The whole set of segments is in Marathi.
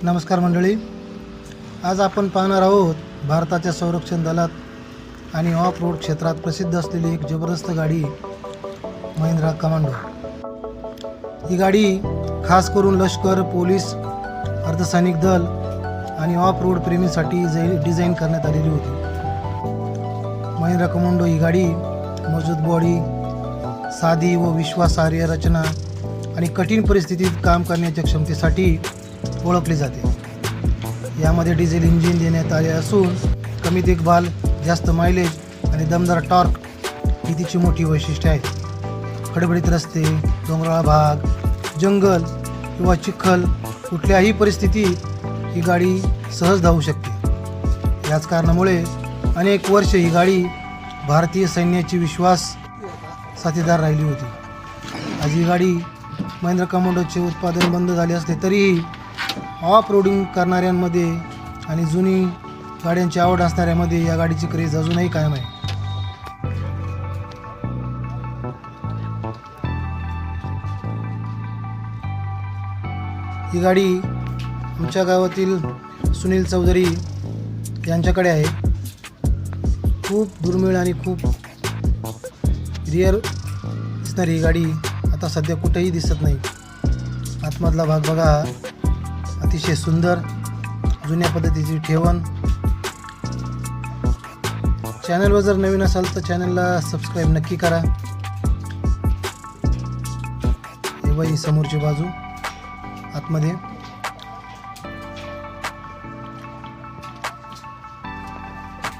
नमस्कार मंडळी, आज आपण पाहणार आहोत भारताच्या संरक्षण दलात आणि ऑफ रोड क्षेत्रात प्रसिद्ध असलेली एक जबरदस्त गाडी महिंद्रा कमांडो। ही गाडी खास करून लष्कर, पोलीस, अर्धसैनिक दल आणि ऑफ रोड प्रेमींसाठी डिझाईन करण्यात आलेली होती। महिंद्रा कमांडो ही गाडी मजबूत बॉडी, साधी व विश्वासार्ह रचना आणि कठीण परिस्थितीत काम करण्याच्या क्षमतेसाठी ओळखली जाते। यामध्ये डिझेल इंजिन देण्यात आले असून कमी देखभाल, जास्त मायलेज आणि दमदार टॉर्क ही तिची मोठी वैशिष्ट्ये आहेत। खडबडीत रस्ते, डोंगराळ भाग, जंगल किंवा चिखल कुठल्याही परिस्थितीत ही गाडी सहज धावू शकते। याच कारणामुळे अनेक वर्ष ही गाडी भारतीय सैन्याची विश्वास साथीदार राहिली होती। आज ही गाडी महिंद्रा कमांडोचे उत्पादन बंद झाले असले तरीही ऑफ रोडिंग करणाऱ्यांमध्ये आणि जुनी गाड्यांची आवड असणाऱ्यामध्ये या गाडीची क्रेज अजूनही कायम आहे। ही गाडी आमच्या गावातील सुनील चौधरी यांच्याकडे आहे। खूप दुर्मिळ आणि खूप रिअर दिसणारी ही गाडी आता सध्या कुठेही दिसत नाही। आतमधला भाग बघा, अतिशय सुंदर जुन्या पद्धतीची ठेवण। चॅनलवर जर नवीन असाल तर चॅनलला सबस्क्राईब नक्की करा। हे बाई समोरची बाजू आतमध्ये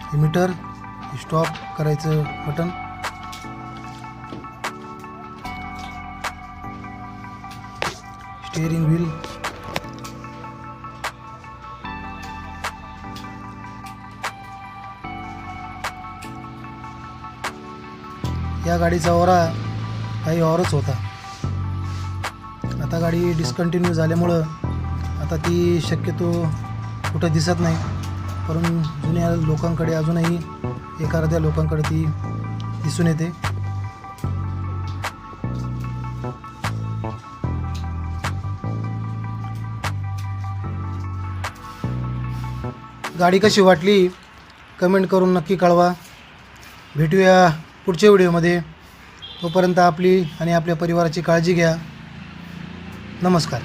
हे मीटर, स्टॉप करायचं बटन, स्टीअरिंग व्हील, या गाडीचा ओरा काही औरच होता। आता गाडी डिस्कंटिन्यू झाल्यामुळं आता ती शक्यतो कुठं दिसत नाही, परंतु जुन्या लोकांकडे अजूनही एका अर्ध्या लोकांकडे ती दिसून येते। गाडी कशी वाटली कमेंट करून नक्की कळवा। भेटूया पुढच्या व्हिडिओमध्ये। तोपर्यंत आपली आणि आपल्या परिवाराची काळजी घ्या। नमस्कार।